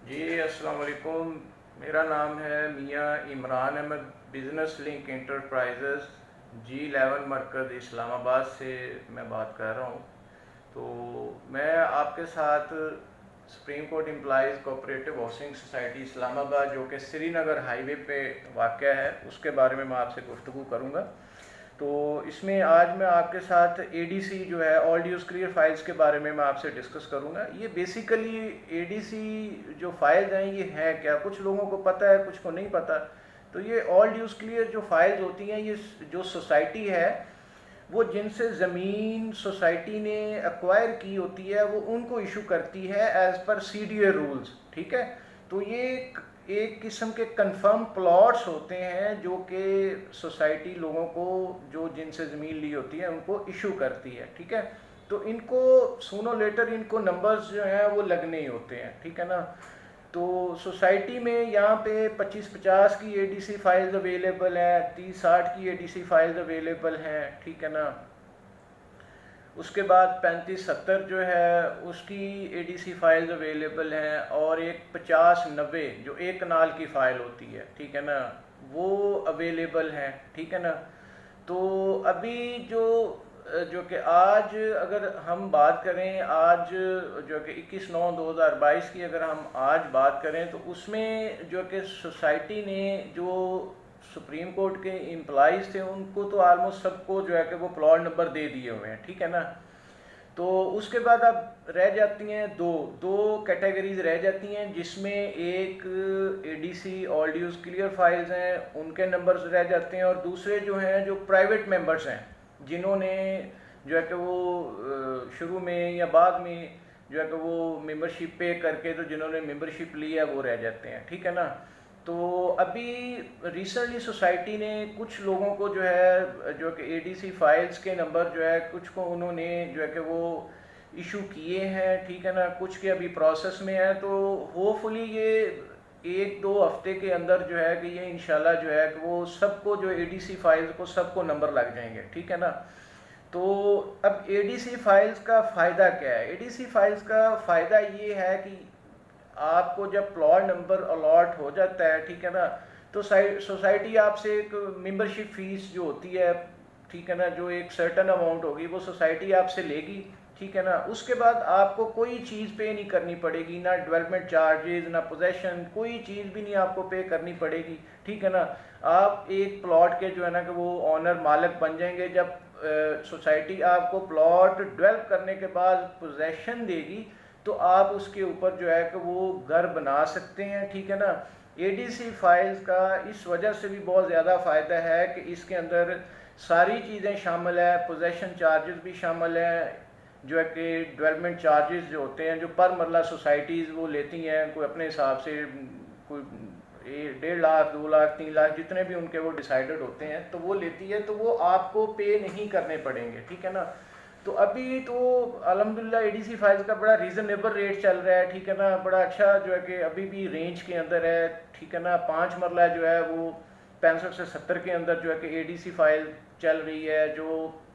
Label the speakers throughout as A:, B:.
A: जी अस्सलाम वालेकुम। मेरा नाम है मियाँ Imran Ahmed. Business link enterprises G11 मरकज़ इस्लामाबाद से मैं बात कर रहा हूँ। तो मैं आपके साथ supreme court employees cooperative housing society Islamabad जो कि श्रीनगर हाईवे पे वाक़या है उसके बारे में मैं आपसे गुफ्तगू करूँगा। तो इसमें आज मैं आपके साथ एडीसी जो है ऑल ड्यूज़ क्लियर फाइल्स के बारे में मैं आपसे डिस्कस करूंगा। ये बेसिकली एडीसी जो फाइल्स हैं ये है क्या, कुछ लोगों को पता है कुछ को नहीं पता। तो ये ऑल ड्यूज़ क्लियर जो फाइल्स होती हैं ये जो सोसाइटी है वो जिनसे ज़मीन सोसाइटी ने एक्वायर की होती है वो उनको इशू करती है एज़ पर सीडीए रूल्स। ठीक है। तो ये एक किस्म के कंफर्म प्लॉट्स होते हैं जो कि सोसाइटी लोगों को जो जिनसे ज़मीन ली होती है उनको इशू करती है। ठीक है। तो इनको सूनो लेटर इनको नंबर्स जो हैं वो लगने ही होते हैं। ठीक है ना। तो सोसाइटी में यहाँ पे 25-50 की एडीसी फाइल्स अवेलेबल हैं, 30-60 की एडीसी फाइल्स अवेलेबल हैं। ठीक है ना। उसके बाद 35-70 जो है उसकी एडीसी फाइल्स अवेलेबल हैं, और एक 50-90 जो एक कनाल की फ़ाइल होती है, ठीक है ना, वो अवेलेबल हैं। ठीक है ना। तो अभी जो जो कि आज अगर हम बात करें, आज जो कि 21/9/2022 की अगर हम आज बात करें तो उसमें जो कि सोसाइटी ने जो सुप्रीम कोर्ट के एम्प्लॉइज़ थे उनको तो आलमोस्ट सबको जो है कि वो प्लॉट नंबर दे दिए हुए हैं। ठीक है ना। तो उसके बाद अब रह जाती हैं दो दो कैटेगरीज रह जाती हैं, जिसमें एक एडीसी ऑल ड्यूज़ क्लियर फाइल्स हैं उनके नंबर्स रह जाते हैं, और दूसरे जो हैं जो प्राइवेट मेंबर्स हैं जिन्होंने जो है कि वो शुरू में या बाद में जो है कि वो मेंबरशिप पे करके तो जिन्होंने मेंबरशिप ली है वो रह जाते हैं। ठीक है ना। तो अभी रिसेंटली सोसाइटी ने कुछ लोगों को जो है जो कि एडीसी फाइल्स के नंबर जो है कुछ को उन्होंने जो है कि वो इशू किए हैं। ठीक है ना। कुछ के अभी प्रोसेस में है। तो होपफुली ये 1-2 हफ्ते के अंदर जो है कि ये इंशाल्लाह जो है कि वो सबको जो एडीसी फाइल्स को सबको नंबर लग जाएंगे। ठीक है ना। तो अब एडीसी फाइल्स का फ़ायदा क्या है? एडीसी फाइल्स का फ़ायदा ये है कि आपको जब प्लॉट नंबर अलॉट हो जाता है, ठीक है ना, तो सोसाइटी आपसे एक मेंबरशिप फीस जो होती है, ठीक है ना, जो एक सर्टन अमाउंट होगी वो सोसाइटी आपसे लेगी। ठीक है ना। उसके बाद आपको कोई चीज़ पे नहीं करनी पड़ेगी, ना डेवलपमेंट चार्जेस ना पोजेशन, कोई चीज़ भी नहीं आपको पे करनी पड़ेगी। ठीक है ना। आप एक प्लॉट के जो है ना कि वो ऑनर मालिक बन जाएंगे। जब सोसाइटी आपको प्लॉट डेवलप करने के बाद पोजेशन देगी तो आप उसके ऊपर जो है कि वो घर बना सकते हैं। ठीक है ना। एडीसी फाइल्स का इस वजह से भी बहुत ज़्यादा फ़ायदा है कि इसके अंदर सारी चीज़ें शामिल है, पोजेशन चार्जेस भी शामिल है, जो है कि डेवलपमेंट चार्जेस जो होते हैं जो पर मरला सोसाइटीज़ वो लेती हैं कोई अपने हिसाब से, कोई 1.5 लाख 2 लाख 3 लाख जितने भी उनके वो डिसाइडेड होते हैं तो वो लेती है, तो वो आपको पे नहीं करने पड़ेंगे। ठीक है ना। तो अभी तो अल्हम्दुलिल्लाह एडीसी फाइल्स का बड़ा रीज़नेबल रेट चल रहा है। ठीक है ना। बड़ा अच्छा जो है कि अभी भी रेंज के अंदर है। ठीक है ना। 5 मरला जो है वो 65 से 70 के अंदर जो है कि एडीसी फाइल चल रही है। जो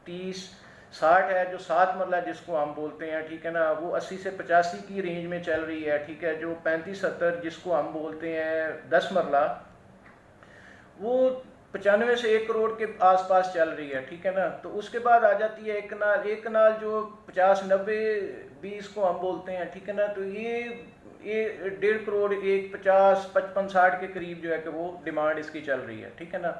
A: 30-60 है, जो 7 मरला जिसको हम बोलते हैं, ठीक है ना, वो 80 से 85 की रेंज में चल रही है। ठीक है। जो 35-70 जिसको हम बोलते हैं 10 मरला, वो 95 से 1 करोड़ के आसपास चल रही है। ठीक है ना। तो उसके बाद आ जाती है एक कनाल जो 50-90-20 को हम बोलते हैं। ठीक है ना। तो ये 1.5 करोड़, एक 50-55-60 के करीब जो है कि वो डिमांड इसकी चल रही है। ठीक है ना।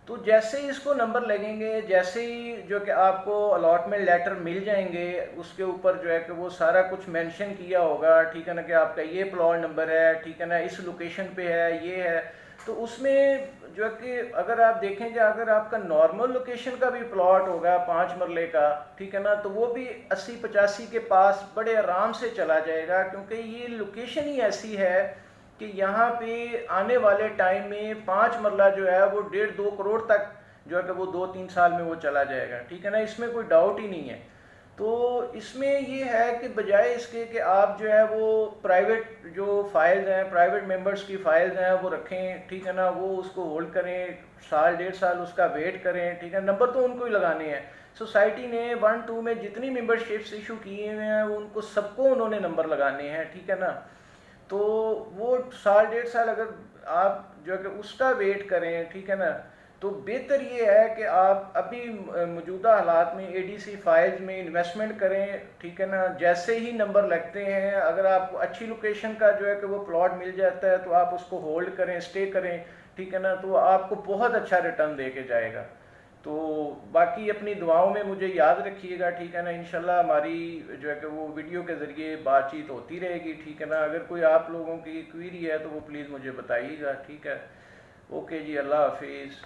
A: तो जैसे ही इसको नंबर लगेंगे, जैसे ही जो कि आपको अलॉटमेंट लेटर मिल जाएंगे, उसके ऊपर जो है कि वो सारा कुछ मेंशन किया होगा। ठीक है ना। कि आपका ये प्लॉट नंबर है, ठीक है ना, इस लोकेशन पे है, ये है। तो उसमें जो है कि अगर आप देखेंगे, अगर आपका नॉर्मल लोकेशन का भी प्लॉट होगा 5 मरले का, ठीक है ना, तो वो भी 80-85 के पास बड़े आराम से चला जाएगा, क्योंकि ये लोकेशन ही ऐसी है कि यहाँ पे आने वाले टाइम में 5 मरला जो है वो 1.5-2 करोड़ तक जो है कि वो 2-3 साल में वो चला जाएगा। ठीक है ना। इसमें कोई डाउट ही नहीं है। तो इसमें ये है कि बजाय इसके कि आप जो है वो प्राइवेट जो फाइल्स हैं, प्राइवेट मेंबर्स की फाइल्स हैं वो रखें, ठीक है ना, वो उसको होल्ड करें, साल 1.5 साल उसका वेट करें, ठीक है, नंबर तो उनको ही लगाने हैं। सोसाइटी ने 1-2 में जितनी मेंबरशिप्स इशू किए हुए हैं उनको सबको उन्होंने नंबर लगाने हैं। ठीक है ना। तो वो साल 1.5 साल अगर आप जो है कि उसका वेट करें, ठीक है ना, तो बेहतर ये है कि आप अभी मौजूदा हालात में एडीसी फाइल्स में इन्वेस्टमेंट करें, ठीक है ना। जैसे ही नंबर लगते हैं, अगर आपको अच्छी लोकेशन का जो है कि वो प्लॉट मिल जाता है तो आप उसको होल्ड करें, स्टे करें, ठीक है ना, तो आपको बहुत अच्छा रिटर्न दे के जाएगा। तो बाकी अपनी दुआओं में मुझे याद रखिएगा, ठीक है ना। इंशाल्लाह हमारी जो है कि वो वीडियो के ज़रिए बातचीत होती रहेगी, ठीक है ना। अगर कोई आप लोगों की क्वेरी है तो वो प्लीज़ मुझे बताइएगा, ठीक है। ओके जी, अल्लाह हाफिज़।